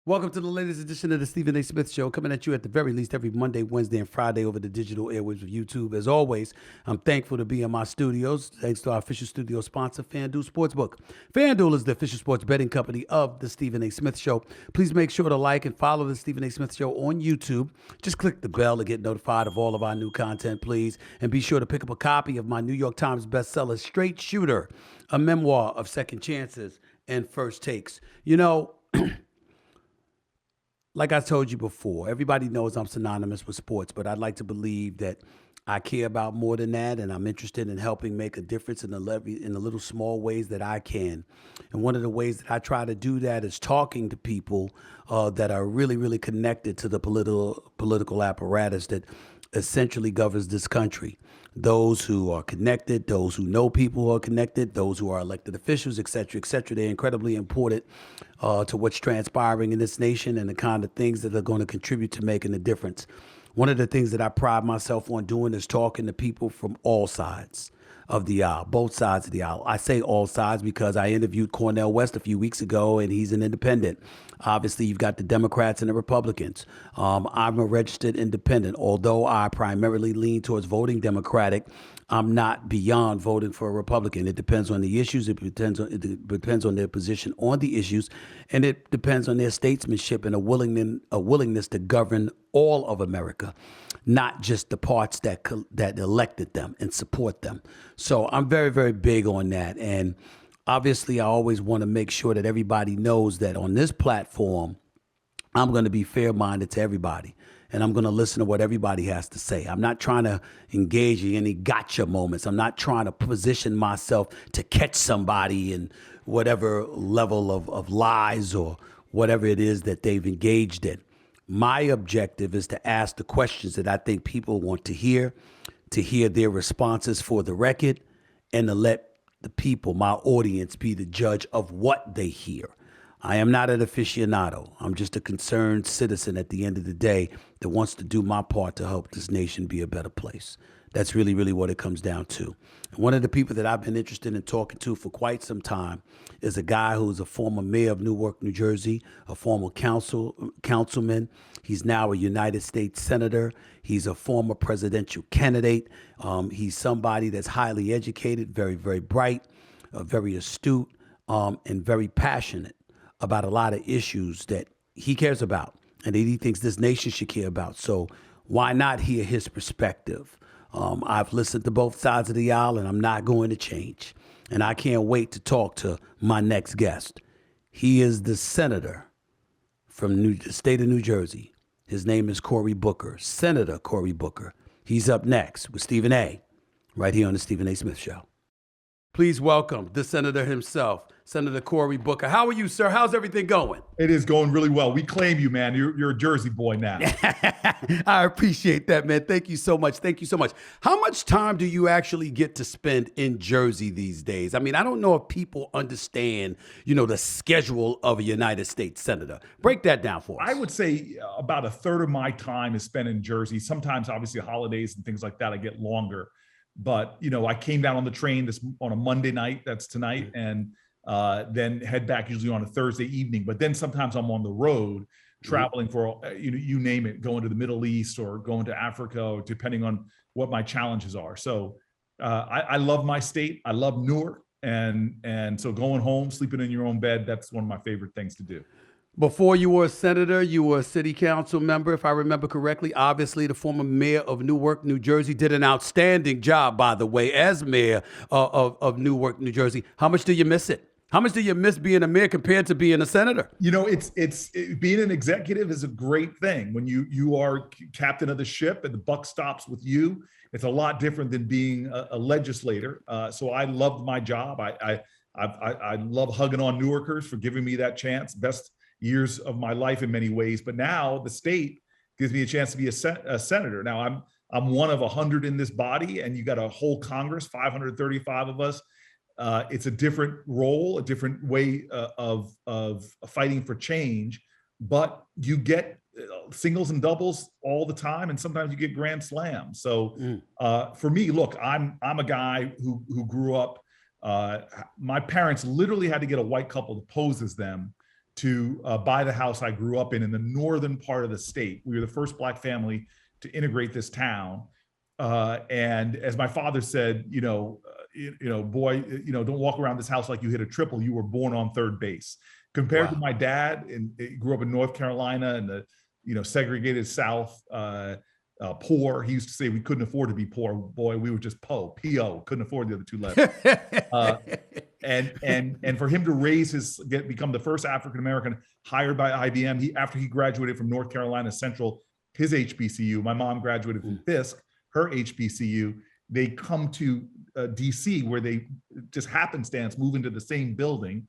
Welcome to the latest edition of the Stephen A. Smith Show, coming at you at the very least every Monday, Wednesday, and Friday over the digital airwaves of YouTube. As always, I'm thankful to be in my studios, thanks to our official studio sponsor, FanDuel Sportsbook. FanDuel is the official sports betting company of the Stephen A. Smith Show. Please make sure to like and follow the Stephen A. Smith Show on YouTube. Just click the bell to get notified of all of our new content, please. And be sure to pick up a copy of my New York Times bestseller, Straight Shooter, a memoir of second chances and first takes. You know, like I told you before, everybody knows I'm synonymous with sports, but I'd like to believe that I care about more than that, and I'm interested in helping make a difference in the little small ways that I can. And one of the ways that I try to do that is talking to people that are really, really connected to the political apparatus that essentially governs this country. Those who are connected, those who know people who are connected, those who are elected officials, et cetera, et cetera. They're incredibly important to what's transpiring in this nation and the kind of things that are going to contribute to making a difference. One of the things that I pride myself on doing is talking to people from all sides of the aisle, both sides of the aisle. I say all sides because I interviewed Cornel West a few weeks ago, and he's an independent. Obviously, you've got the Democrats and the Republicans. I'm a registered independent. Although I primarily lean towards voting Democratic, I'm not beyond voting for a Republican. It depends on the issues. It depends on their position on the issues, and it depends on their statesmanship and a willingness to govern all of America, not just the parts that elected them and support them. So I'm very, very big on that. And obviously, I always want to make sure that everybody knows that on this platform, I'm going to be fair-minded to everybody, and I'm going to listen to what everybody has to say. I'm not trying to engage in any gotcha moments. I'm not trying to position myself to catch somebody in whatever level of lies or whatever it is that they've engaged in. My objective is to ask the questions that I think people want to hear their responses for the record, and to let the people, my audience, be the judge of what they hear. I am not an aficionado. I'm just a concerned citizen at the end of the day that wants to do my part to help this nation be a better place. That's really, really what it comes down to. And one of the people that I've been interested in talking to for quite some time is a guy who's a former mayor of Newark, New Jersey, a former councilman. He's now a United States senator. He's a former presidential candidate. He's somebody that's highly educated, very, very bright, very astute, and very passionate about a lot of issues that he cares about and that he thinks this nation should care about. So why not hear his perspective? I've listened to both sides of the aisle, and I'm not going to change. And I can't wait to talk to my next guest. He is the senator from the state of New Jersey. His name is Cory Booker, Senator Cory Booker. He's up next with Stephen A. right here on the Stephen A. Smith Show. Please welcome the senator himself, Senator Cory Booker. How are you, sir? How's everything going? It is going really well. We claim you, man. You're a Jersey boy now. I appreciate that, man. Thank you so much. Thank you so much. How much time do you actually get to spend in Jersey these days? I mean, I don't know if people understand, the schedule of a United States senator. Break that down for us. I would say about a third of my time is spent in Jersey. Sometimes, obviously, holidays and things like that, I get longer. But, I came down on the train on a Monday night, that's tonight, and then head back usually on a Thursday evening. But then sometimes I'm on the road traveling for, you name it, going to the Middle East or going to Africa, or depending on what my challenges are. So I love my state. I love Newark. And so going home, sleeping in your own bed, that's one of my favorite things to do. Before you were a senator, you were a city council member, if I remember correctly. Obviously, the former mayor of Newark, New Jersey, did an outstanding job, by the way, as mayor of Newark, New Jersey. How much do you miss it? How much do you miss being a mayor compared to being a senator? It's being an executive is a great thing. When you are captain of the ship and the buck stops with you, it's a lot different than being a legislator. So I loved my job. I love hugging on Newarkers for giving me that chance. Best years of my life in many ways. But now the state gives me a chance to be a senator. Now I'm one of 100 in this body, and you got a whole Congress, 535 of us. It's a different role, a different way of fighting for change, but you get singles and doubles all the time, and sometimes you get grand slams. So for me, look, I'm a guy who grew up. My parents literally had to get a white couple to pose as them to buy the house I grew up in the northern part of the state. We were the first Black family to integrate this town. And as my father said, boy, don't walk around this house like you hit a triple. You were born on third base. Compared to my dad, and he grew up in North Carolina in the segregated South, poor. He used to say we couldn't afford to be poor. Boy, we were just P-O, couldn't afford the other two letters. And for him to become the first African-American hired by IBM, after he graduated from North Carolina Central, his HBCU, my mom graduated from Fisk, her HBCU, they come to DC where they just happenstance move into the same building,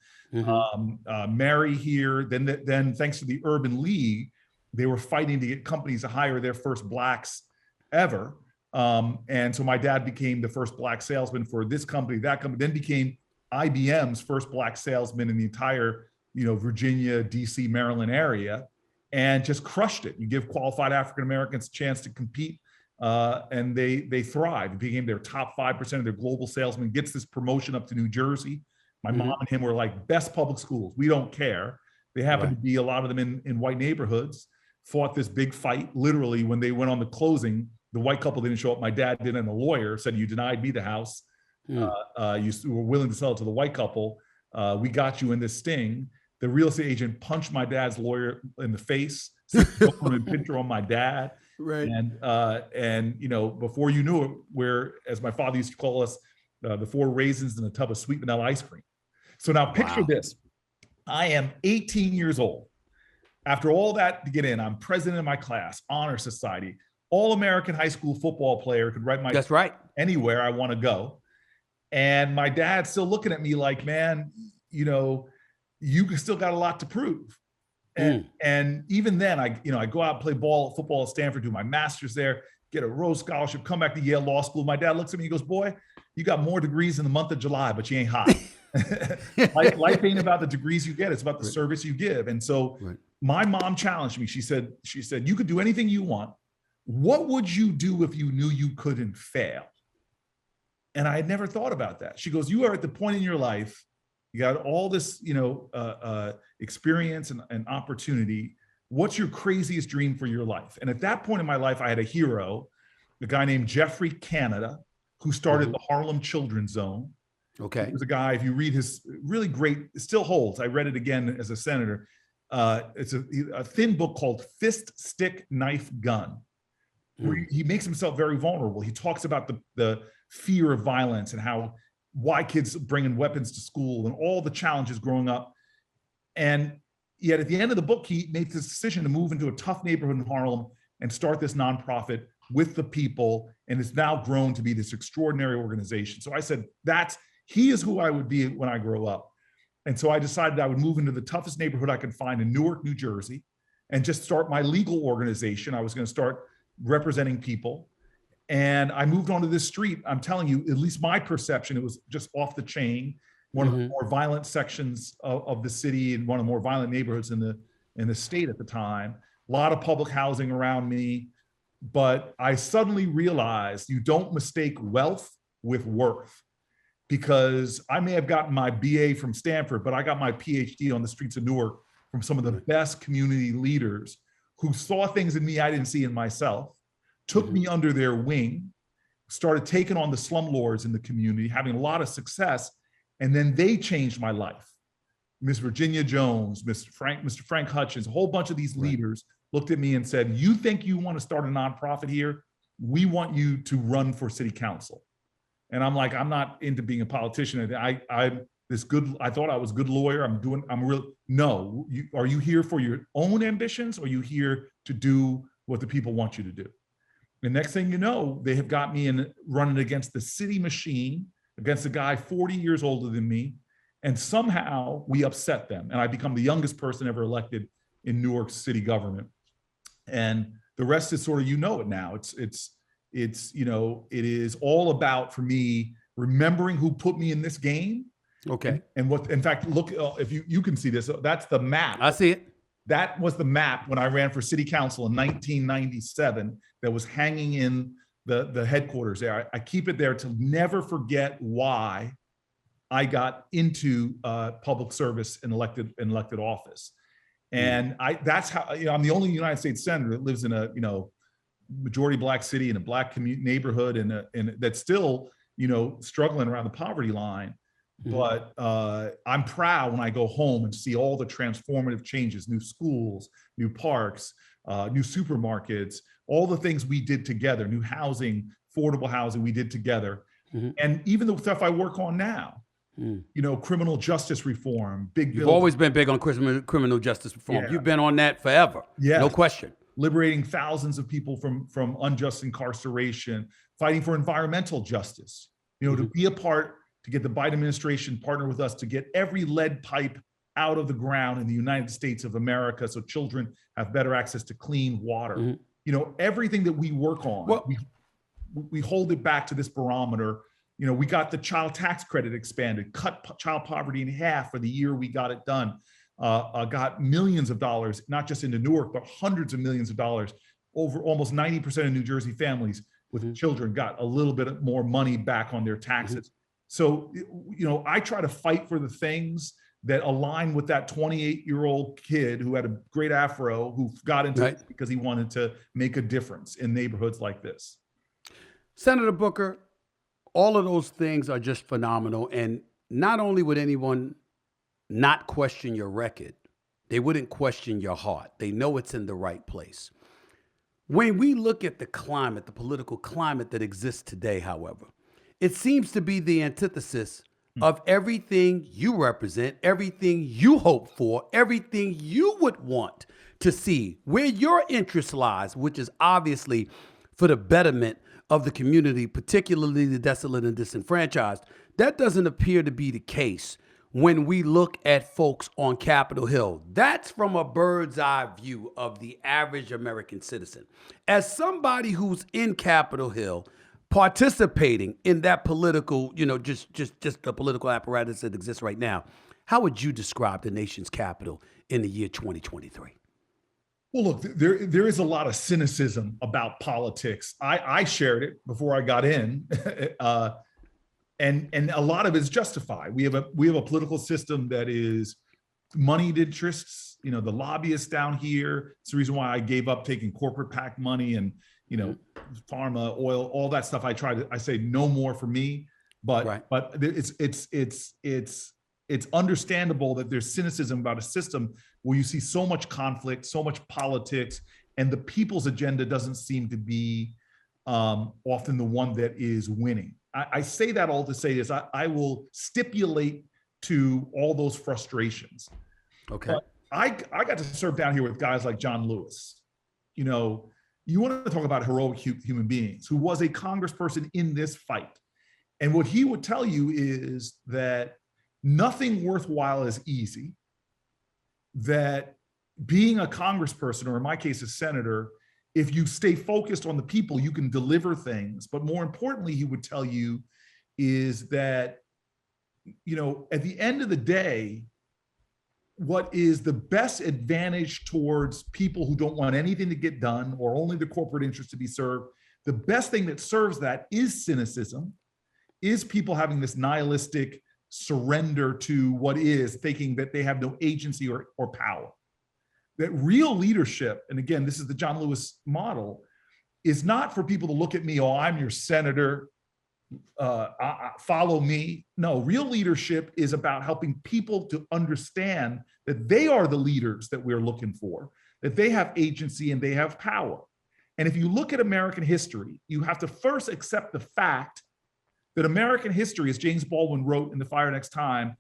marry here. Then thanks to the Urban League, they were fighting to get companies to hire their first Blacks ever. And so my dad became the first Black salesman for this company, that company, then became IBM's first Black salesman in the entire, Virginia, DC, Maryland area, and just crushed it. You give qualified African-Americans a chance to compete, and they thrive. It became their top 5% of their global salesmen, gets this promotion up to New Jersey. My mom and him were like, best public schools. We don't care. They happen to be, a lot of them in white neighborhoods, fought this big fight. Literally, when they went on the closing, the white couple didn't show up. My dad did, and the lawyer said, you denied me the house. You were willing to sell it to the white couple. We got you in this sting. The real estate agent punched my dad's lawyer in the face, put a picture on my dad. Right. And before you knew it, where, as my father used to call us, the 4 raisins in a tub of sweet vanilla ice cream. So now picture this. I am 18 years old. After all that to get in, I'm president of my class, honor society, all-American high school football player, could write my That's right. anywhere I want to go. And my dad's still looking at me like, man, you still got a lot to prove. And even then, I go out and play football at Stanford, do my master's there, get a Rhodes Scholarship, come back to Yale Law School. My dad looks at me, he goes, boy, you got more degrees in the month of July, but you ain't hot. Life ain't about the degrees you get, it's about the service you give. And so my mom challenged me. She said, you could do anything you want. What would you do if you knew you couldn't fail? And I had never thought about that. She goes, you are at the point in your life, you got all this, experience and opportunity. What's your craziest dream for your life? And at that point in my life, I had a hero, a guy named Jeffrey Canada, who started the Harlem Children's Zone. Okay. He was a guy, if you read his really great, it still holds. I read it again as a senator. It's a thin book called Fist, Stick, Knife, Gun, where he makes himself very vulnerable. He talks about the fear of violence and why kids bringing weapons to school and all the challenges growing up. And yet at the end of the book, he made this decision to move into a tough neighborhood in Harlem and start this nonprofit with the people. And it's now grown to be this extraordinary organization. So I said, he is who I would be when I grow up. And so I decided I would move into the toughest neighborhood I could find in Newark, New Jersey, and just start my legal organization. I was going to start representing people. And I moved onto this street. I'm telling you, at least my perception, it was just off the chain. One of the more violent sections of the city and one of the more violent neighborhoods in the state at the time. A lot of public housing around me. But I suddenly realized you don't mistake wealth with worth. Because I may have gotten my BA from Stanford, but I got my PhD on the streets of Newark from some of the best community leaders who saw things in me I didn't see in myself, took me under their wing, started taking on the slumlords in the community, having a lot of success, and then they changed my life. Miss Virginia Jones, Mr. Frank Hutchins, a whole bunch of these leaders looked at me and said, you think you want to start a nonprofit here? We want you to run for city council. And I'm like, I'm not into being a politician. I thought I was a good lawyer. No, are you here for your own ambitions or are you here to do what the people want you to do? The next thing you know, they have got me in running against the city machine, against a guy 40 years older than me. And somehow we upset them. And I become the youngest person ever elected in Newark city government. And the rest is sort of, it now. It is all about, for me, remembering who put me in this game. Okay. And what, in fact, look, if you can see this, that's the map. I see it. That was the map when I ran for city council in 1997 that was hanging in the headquarters there. I keep it there to never forget why I got into public service and elected office. And that's how, I'm the only United States senator that lives in a, majority Black city in a Black neighborhood and that's still, struggling around the poverty line. But I'm proud when I go home and see all the transformative changes, new schools, new parks, new supermarkets, all the things we did together, new housing, affordable housing we did together. And even the stuff I work on now, criminal justice reform, You've always been big on criminal justice reform. You've been on that forever. No question. Liberating thousands of people from unjust incarceration, fighting for environmental justice, to be a part, to get the Biden administration partner with us to get every lead pipe out of the ground in the United States of America so children have better access to clean water. Everything that we work on, we hold it back to this barometer. We got the child tax credit expanded, cut child poverty in half for the year we got it done. Got millions of dollars, not just into Newark, but hundreds of millions of dollars. Over almost 90% of New Jersey families with children got a little bit more money back on their taxes. So, I try to fight for the things that align with that 28-year-old kid who had a great afro, who got into it because he wanted to make a difference in neighborhoods like this. Senator Booker, all of those things are just phenomenal. And not only would anyone not question your record, they wouldn't question your heart. They know it's in the right place. When we look at the climate, the political climate that exists today, however, it seems to be the antithesis of everything you represent, everything you hope for, everything you would want to see, where your interest lies, which is obviously for the betterment of the community, particularly the desolate and disenfranchised. That doesn't appear to be the case when we look at folks on Capitol Hill. That's from a bird's eye view of the average American citizen. As somebody who's in Capitol Hill, participating in that political, just the political apparatus that exists right now, how would you describe the nation's capital in the year 2023? Well, look, there is a lot of cynicism about politics. I shared it before I got in, and a lot of it is justified. We have a political system that is moneyed interests. The lobbyists down here. It's the reason why I gave up taking corporate PAC money and pharma, oil, all that stuff. I say no more for me. But it's understandable that there's cynicism about a system where you see so much conflict, so much politics, and the people's agenda doesn't seem to be often the one that is winning. I say that all to say is I will stipulate to all those frustrations. Okay. But I got to serve down here with guys like John Lewis. You want to talk about heroic human beings, who was a congressperson in this fight. And what he would tell you is that nothing worthwhile is easy, that being a congressperson, or in my case, a senator, if you stay focused on the people, you can deliver things. But more importantly, he would tell you is that, at the end of the day, what is the best advantage towards people who don't want anything to get done or only the corporate interest to be served, the best thing that serves that is cynicism, is people having this nihilistic surrender to what is, thinking that they have no agency or power. That real leadership, and again, this is the John Lewis model, is not for people to look at me, oh, I'm your senator, follow me. No, real leadership is about helping people to understand that they are the leaders that we're looking for, that they have agency and they have power. And if you look at American history, you have to first accept the fact that American history, as James Baldwin wrote in The Fire Next Time,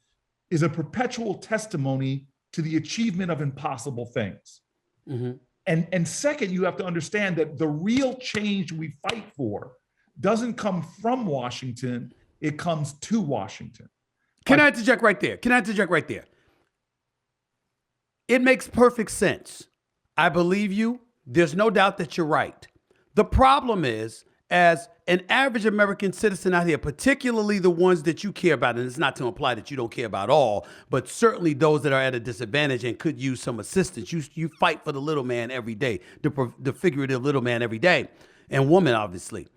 is a perpetual testimony to the achievement of impossible things. And second, you have to understand that the real change we fight for doesn't come from Washington, it comes to Washington. Can I interject right there? It makes perfect sense. I believe you. There's no doubt that you're right. The problem is, as an average American citizen out here, particularly the ones that you care about, and it's not to imply that you don't care about all, but certainly those that are at a disadvantage and could use some assistance. You fight for the little man every day, the figurative little man every day, and woman, obviously.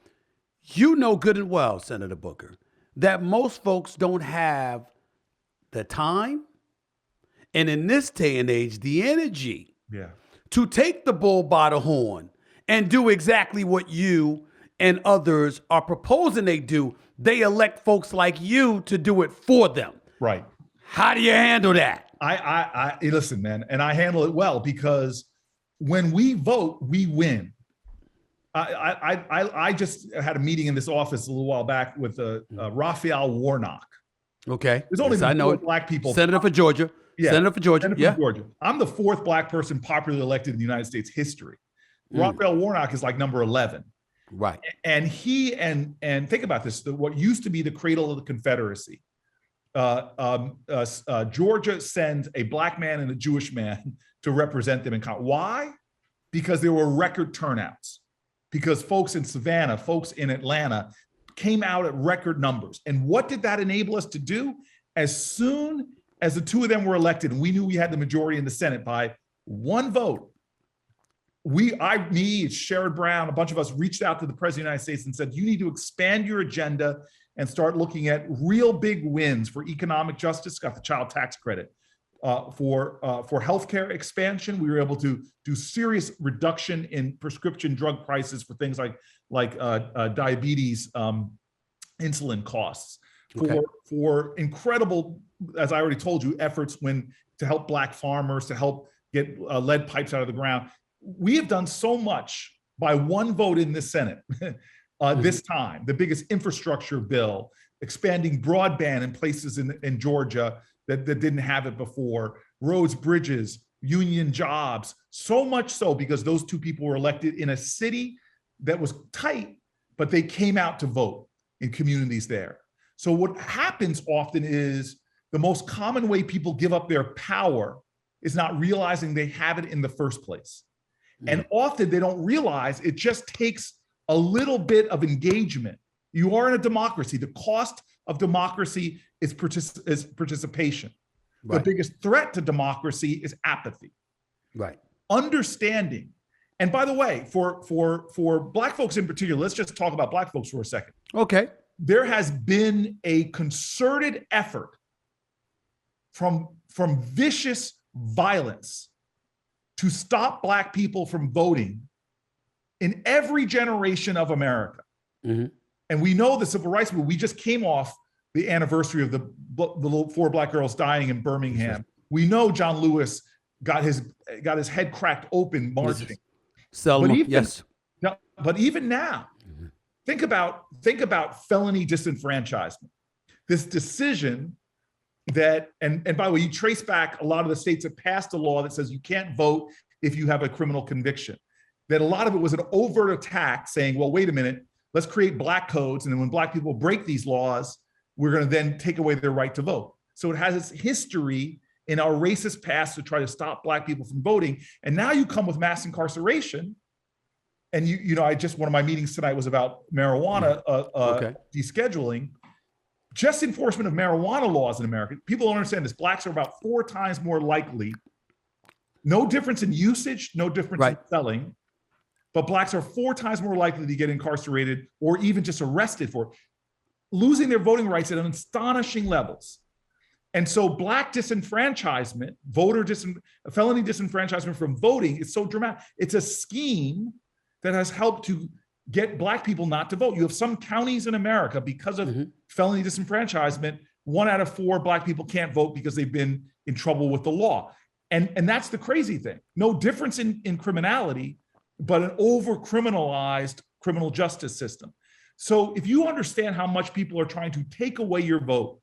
You know good and well, Senator Booker, that most folks don't have the time, and in this day and age, the energy Yeah. to take the bull by the horn and do exactly what you and others are proposing they do. They elect folks like you to do it for them. Right. How do you handle that? I listen, man, and I handle it well because when we vote, we win. I just had a meeting in this office a little while back with Raphael Warnock. Okay. There's only Yes, I know four it. black people. Senator for Georgia. Yeah. Senator for Georgia. Senator Yeah. from Georgia. I'm the fourth black person popularly elected in the United States history. Raphael Warnock is like number 11. Right. And he and think about this, what used to be the cradle of the Confederacy. Georgia sends a black man and a Jewish man to represent them in Congress. Why? Because there were record turnouts. Because folks in Savannah, folks in Atlanta came out at record numbers. And what did that enable us to do? As soon as the two of them were elected, and we knew we had the majority in the Senate by one vote, me, Sherrod Brown, a bunch of us reached out to the President of the United States and said, you need to expand your agenda and start looking at real big wins for economic justice, got the child tax credit. For healthcare expansion, we were able to do serious reduction in prescription drug prices for things like diabetes, insulin costs. Okay. For incredible, as I already told you, efforts to help black farmers, to help get lead pipes out of the ground. We have done so much by one vote in the Senate this time. The biggest infrastructure bill, expanding broadband in places in Georgia that didn't have it before, roads, bridges, union jobs, so much so because those two people were elected in a city that was tight, but they came out to vote in communities there. So what happens often is the most common way people give up their power is not realizing they have it in the first place. And often they don't realize it just takes a little bit of engagement. You are in a democracy. The cost of democracy is participation. Right. The biggest threat to democracy is apathy. Right. Understanding. And by the way, for black folks in particular, let's just talk about black folks for a second. Okay. There has been a concerted effort from vicious violence to stop black people from voting in every generation of America. Mm-hmm. And we know the civil rights movement. We just came off the anniversary of the little 4 black girls dying in Birmingham. We know John Lewis got his head cracked open marching. Selma, yes. But even now, think about felony disenfranchisement. This decision that, and by the way, you trace back a lot of the states that passed a law that says you can't vote if you have a criminal conviction. That a lot of it was an overt attack saying, well, wait a minute, let's create black codes. And then when black people break these laws, we're going to then take away their right to vote. So it has its history in our racist past to try to stop black people from voting. And now you come with mass incarceration. And you know, one of my meetings tonight was about marijuana descheduling. Just enforcement of marijuana laws in America. People don't understand this. Blacks are about 4 times more likely. No difference in usage, no difference in selling, but blacks are 4 times more likely to get incarcerated or even just arrested for losing their voting rights at astonishing levels. And so black disenfranchisement, felony disenfranchisement from voting is so dramatic. It's a scheme that has helped to get black people not to vote. You have some counties in America because of felony disenfranchisement, 1 out of 4 black people can't vote because they've been in trouble with the law. And that's the crazy thing. No difference in criminality, but an over-criminalized criminal justice system. So if you understand how much people are trying to take away your vote,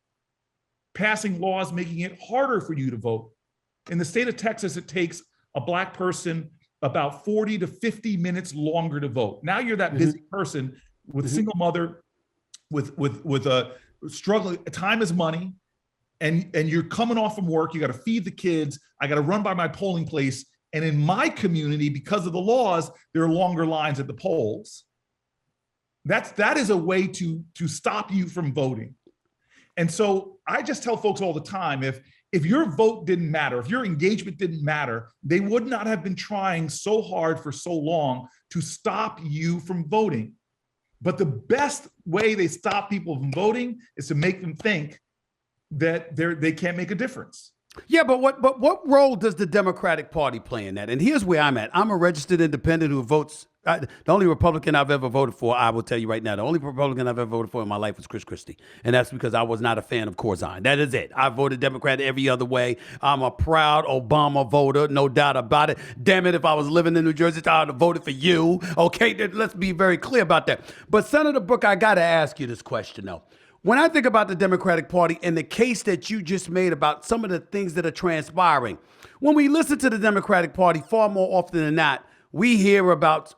passing laws making it harder for you to vote. In the state of Texas, it takes a black person about 40 to 50 minutes longer to vote. Now you're that busy person with a single mother, with a struggling, time is money, and you're coming off from work, you got to feed the kids, I got to run by my polling place. And in my community, because of the laws, there are longer lines at the polls. That is a way to stop you from voting. And so I just tell folks all the time, if your vote didn't matter, if your engagement didn't matter, they would not have been trying so hard for so long to stop you from voting. But the best way they stop people from voting is to make them think that they can't make a difference. Yeah, but what role does the Democratic Party play in that? And here's where I'm at. I'm a registered independent who votes. The only Republican I've ever voted for, I will tell you right now, the only Republican I've ever voted for in my life was Chris Christie. And that's because I was not a fan of Corzine. That is it. I voted Democrat every other way. I'm a proud Obama voter, no doubt about it. Damn it, if I was living in New Jersey, I would have voted for you. Okay, let's be very clear about that. But Senator Booker, I got to ask you this question, though. When I think about the Democratic Party and the case that you just made about some of the things that are transpiring, when we listen to the Democratic Party, far more often than not, we hear about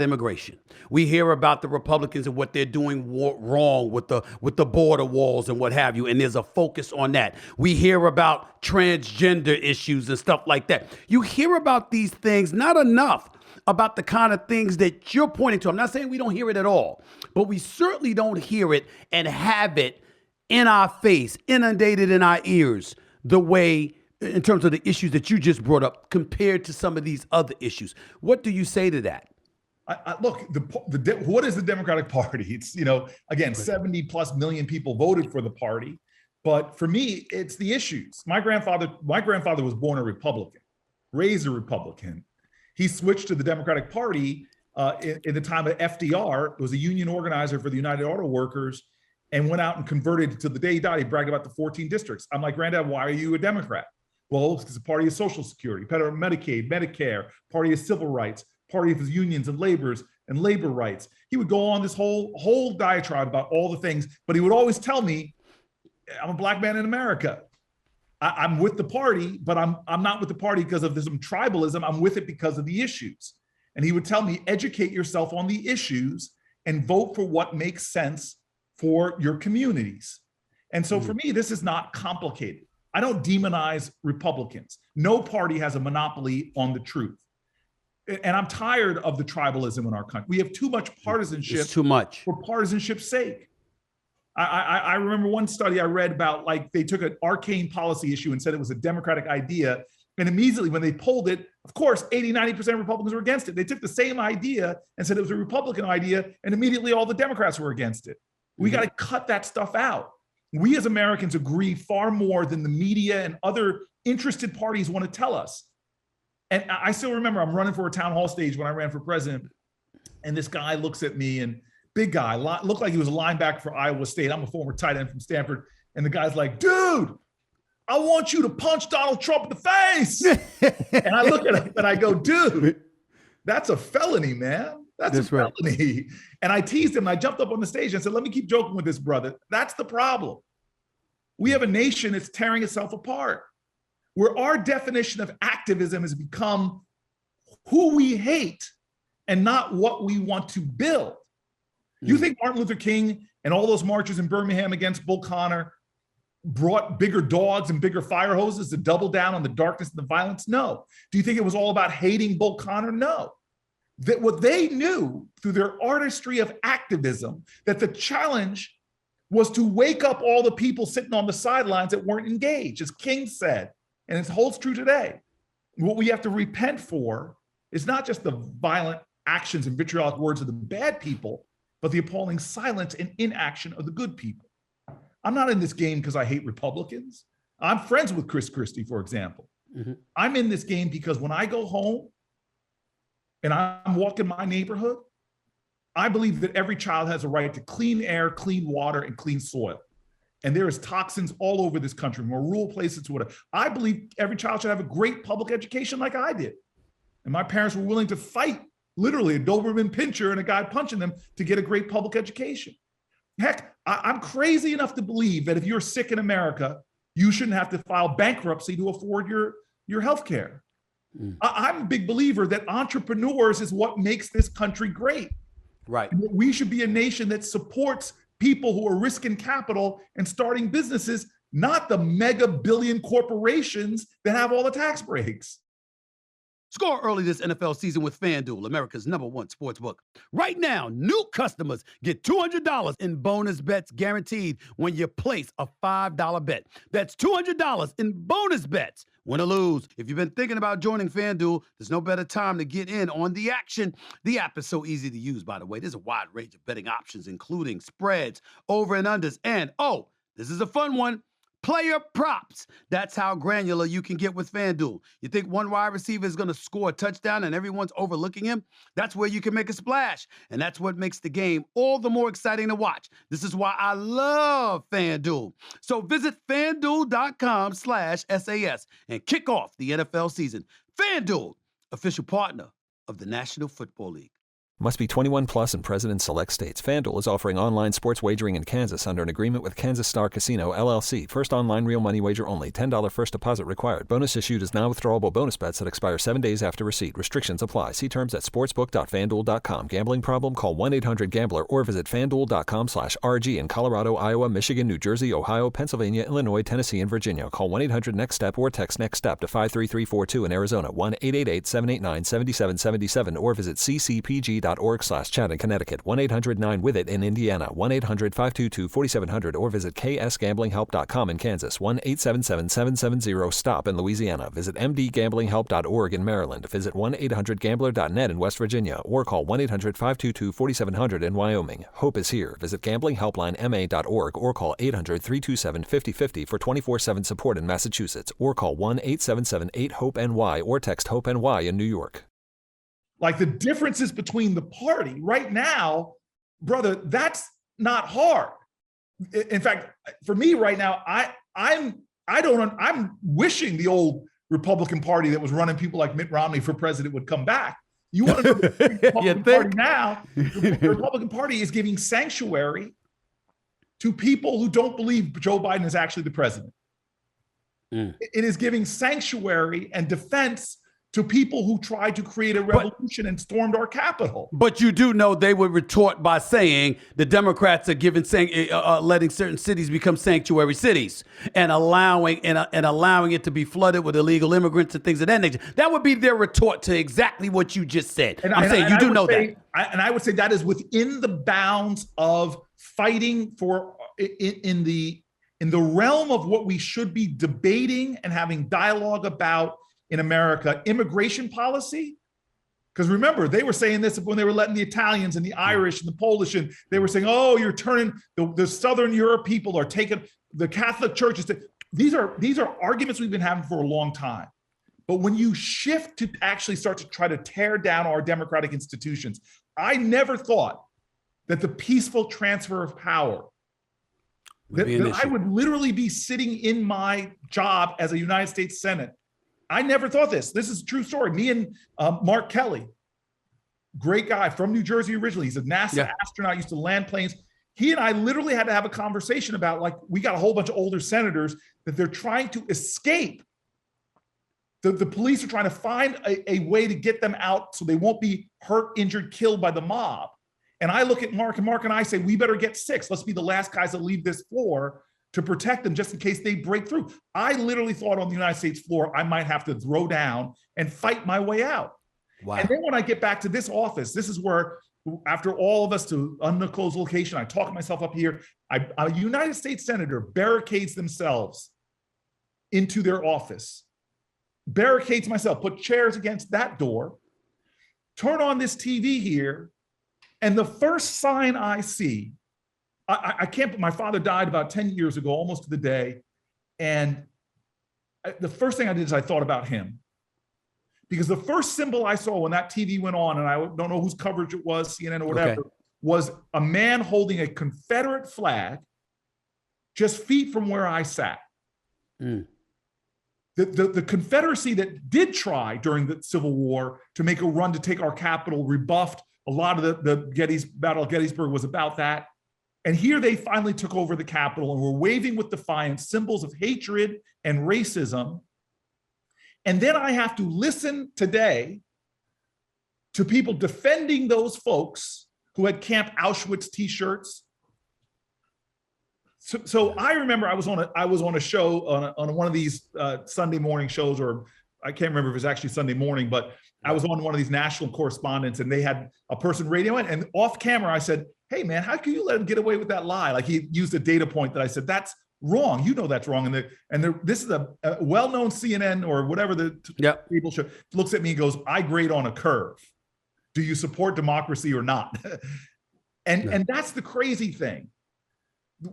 immigration. We hear about the Republicans and what they're doing wrong with the border walls and what have you, and there's a focus on that. We hear about transgender issues and stuff like that. You hear about these things, not enough about the kind of things that you're pointing to. I'm not saying we don't hear it at all, but we certainly don't hear it and have it in our face, inundated in our ears, the way in terms of the issues that you just brought up compared to some of these other issues. What do you say to that? Look, what is the Democratic Party? It's, again, 70 plus million people voted for the party. But for me, it's the issues. My grandfather was born a Republican, raised a Republican. He switched to the Democratic Party in the time of FDR. Was a union organizer for the United Auto Workers and went out and converted to the day he died. He bragged about the 14 districts. I'm like, Granddad, why are you a Democrat? Well, it's the party of Social Security, Medicaid, Medicare, party of civil rights, party of his unions and labor rights. He would go on this whole diatribe about all the things, but he would always tell me, I'm a black man in America. I'm with the party, but I'm not with the party because of some tribalism. I'm with it because of the issues. And he would tell me, educate yourself on the issues and vote for what makes sense for your communities. And so for me, this is not complicated. I don't demonize Republicans. No party has a monopoly on the truth. And I'm tired of the tribalism in our country. We have too much partisanship. It's too much. For partisanship's sake. I remember one study I read about, like, they took an arcane policy issue and said it was a Democratic idea. And immediately when they polled it, of course, 80-90% of Republicans were against it. They took the same idea and said it was a Republican idea, and immediately all the Democrats were against it. We got to cut that stuff out. We as Americans agree far more than the media and other interested parties want to tell us. And I still remember I'm running for a town hall stage when I ran for president, and this guy looks at me, and big guy, looked like he was a linebacker for Iowa State. I'm a former tight end from Stanford. And the guy's like, dude, I want you to punch Donald Trump in the face. And I look at him and I go, dude, that's a felony, man. That's a felony. Right. And I teased him. And I jumped up on the stage and said, let me keep joking with this brother. That's the problem. We have a nation that's tearing itself apart, where our definition of activism has become who we hate and not what we want to build. You think Martin Luther King and all those marches in Birmingham against Bull Connor brought bigger dogs and bigger fire hoses to double down on the darkness and the violence? No. Do you think it was all about hating Bull Connor? No. That what they knew through their artistry of activism, that the challenge was to wake up all the people sitting on the sidelines that weren't engaged, as King said, and it holds true today. What we have to repent for is not just the violent actions and vitriolic words of the bad people, but the appalling silence and inaction of the good people. I'm not in this game because I hate Republicans. I'm friends with Chris Christie, for example. I'm in this game because when I go home and I'm walking my neighborhood, I believe that every child has a right to clean air, clean water, and clean soil. And there is toxins all over this country, from rural places to whatever. I believe every child should have a great public education like I did. And my parents were willing to fight, literally, a Doberman pincher and a guy punching them to get a great public education. Heck, I'm crazy enough to believe that if you're sick in America, you shouldn't have to file bankruptcy to afford your health care. I'm a big believer that entrepreneurs is what makes this country great. Right. We should be a nation that supports people who are risking capital and starting businesses, not the mega billion corporations that have all the tax breaks. Score early this NFL season with FanDuel, America's #1 sportsbook. Right now, new customers get $200 in bonus bets guaranteed when you place a $5 bet. That's $200 in bonus bets Win or lose, if you've been thinking about joining FanDuel, there's no better time to get in on the action. The app is so easy to use, by the way. There's a wide range of betting options, including spreads, over and unders, and this is a fun one, player props. That's how granular you can get with FanDuel. You think one wide receiver is going to score a touchdown and everyone's overlooking him? That's where you can make a splash. And that's what makes the game all the more exciting to watch. This is why I love FanDuel. So visit FanDuel.com/SAS and kick off the NFL season. FanDuel, official partner of the National Football League. Must be 21 plus and present in select states. FanDuel is offering online sports wagering in Kansas under an agreement with Kansas Star Casino, LLC. First online real money wager only. $10 first deposit required. Bonus issued is non-withdrawable bonus bets that expire 7 days after receipt. Restrictions apply. See terms at sportsbook.fanduel.com. Gambling problem? Call 1-800-GAMBLER or visit fanduel.com/RG in Colorado, Iowa, Michigan, New Jersey, Ohio, Pennsylvania, Illinois, Tennessee, and Virginia. Call 1-800-NEXT-STEP or text NEXT-STEP to 53342 in Arizona. 1-888-789-7777 or visit ccpg.org/chat in Connecticut. 1-800-9-WITH-IT in Indiana. 1-800-522-4700 or visit ksgamblinghelp.com in Kansas. 1-877-770-STOP in Louisiana. Visit mdgamblinghelp.org in Maryland. Visit 1-800-GAMBLER.net in West Virginia or call 1-800-522-4700 in Wyoming. Hope is here. Visit gamblinghelplinema.org or call 800-327-5050 for 24/7 support in Massachusetts or call 1-877-8-HOPE-NY or text HOPE-NY in New York. Like the differences between the party right now, brother, that's not hard. In fact, for me right now, I'm wishing the old Republican Party that was running people like Mitt Romney for president would come back. You want to know the Republican Party now? The Republican Party is giving sanctuary to people who don't believe Joe Biden is actually the president. It is giving sanctuary and defense to people who tried to create a revolution and stormed our Capitol. But you do know they would retort by saying the Democrats are letting certain cities become sanctuary cities and allowing it to be flooded with illegal immigrants and things of that nature. That would be their retort to exactly what you just said. And I'm saying you do know that. And I would say that is within the bounds of fighting for in the realm of what we should be debating and having dialogue about in America, immigration policy. Because remember, they were saying this when they were letting the Italians and the Irish and the Polish, and they were saying, oh, you're turning the Southern Europe people are taking the Catholic churches. These are arguments we've been having for a long time. But when you shift to actually start to try to tear down our democratic institutions, I never thought that the peaceful transfer of power, that I would literally be sitting in my job as a United States Senate. I never thought this. This is a true story. Me and Mark Kelly, great guy from New Jersey originally. He's a NASA astronaut, used to land planes. He and I literally had to have a conversation about, like, we got a whole bunch of older senators that they're trying to escape. The police are trying to find a way to get them out so they won't be hurt, injured, killed by the mob. And I look at Mark and I say, we better get 6. Let's be the last guys to leave this floor to protect them just in case they break through. I literally thought on the United States floor, I might have to throw down and fight my way out. Wow. And then when I get back to this office, this is where, after all of us to undisclosed location, I talk myself up here, a United States senator barricades themselves into their office, barricades myself, put chairs against that door, turn on this TV here, and the first sign I see, I can't, my father died about 10 years ago, almost to the day. And the first thing I did is I thought about him. Because the first symbol I saw when that TV went on, and I don't know whose coverage it was, CNN or whatever, was a man holding a Confederate flag just feet from where I sat. The Confederacy that did try during the Civil War to make a run to take our capital rebuffed. A lot of the Battle of Gettysburg was about that. And here they finally took over the Capitol and were waving with defiance symbols of hatred and racism. And then I have to listen today to people defending those folks who had Camp Auschwitz t-shirts. So I remember I was on a show on one of these Sunday morning shows, or I can't remember if it was actually Sunday morning, but I was on one of these national correspondents, and they had a person radioing, and off camera I said, hey man, how can you let him get away with that lie? Like, he used a data point that I said, that's wrong. You know that's wrong. This is a well-known CNN or whatever the people show looks at me and goes, I grade on a curve. Do you support democracy or not? And that's the crazy thing.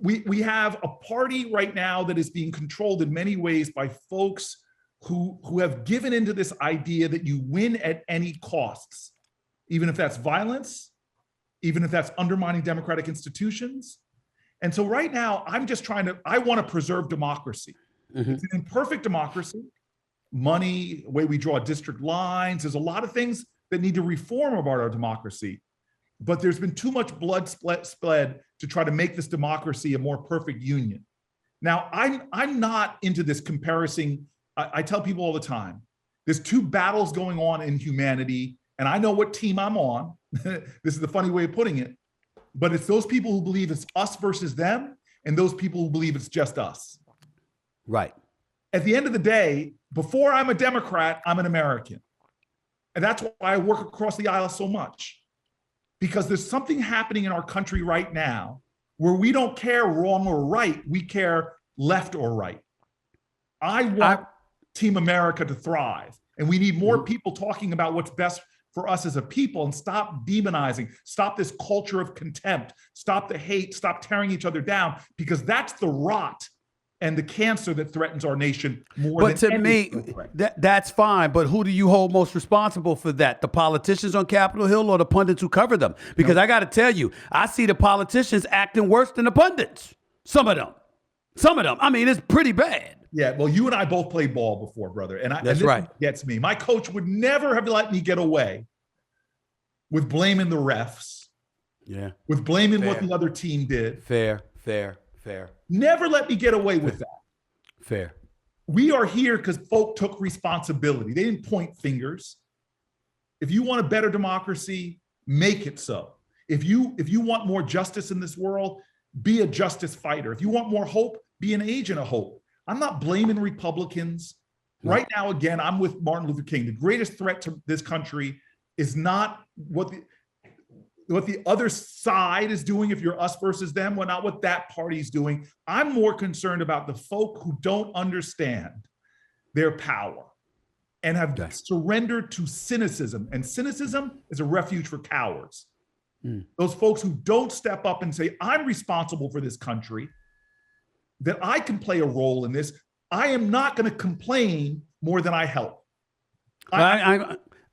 We have a party right now that is being controlled in many ways by folks who have given into this idea that you win at any costs, even if that's violence, even if that's undermining democratic institutions. And so right now, I want to preserve democracy. Mm-hmm. It's an imperfect democracy. Money, the way we draw district lines, there's a lot of things that need to reform about our democracy. But there's been too much blood spilled to try to make this democracy a more perfect union. Now, I'm not into this comparison. I tell people all the time, there's two battles going on in humanity, and I know what team I'm on. This is the funny way of putting it. But it's those people who believe it's us versus them, and those people who believe it's just us. Right. At the end of the day, before I'm a Democrat, I'm an American. And that's why I work across the aisle so much. Because there's something happening in our country right now where we don't care wrong or right, we care left or right. I want Team America to thrive. And we need more people talking about what's best for us as a people, and stop demonizing, stop this culture of contempt, stop the hate, stop tearing each other down, because that's the rot and the cancer that threatens our nation more than anything. But to me, that's fine. But who do you hold most responsible for that? The politicians on Capitol Hill or the pundits who cover them? Because I got to tell you, I see the politicians acting worse than the pundits. Some of them. I mean, it's pretty bad. Yeah, well, you and I both played ball before, brother. And that's right. Gets me. My coach would never have let me get away with blaming the refs. Yeah. With blaming what the other team did. Fair. Never let me get away with that. Fair. We are here because folk took responsibility. They didn't point fingers. If you want a better democracy, make it so. If you want more justice in this world, be a justice fighter. If you want more hope, be an agent of hope. I'm not blaming Republicans. Right now, again, I'm with Martin Luther King. The greatest threat to this country is not what the other side is doing, if you're us versus them, not what that party's doing. I'm more concerned about the folk who don't understand their power and have surrendered to cynicism. And cynicism is a refuge for cowards. Those folks who don't step up and say, I'm responsible for this country, that I can play a role in this. I am not going to complain more than I help.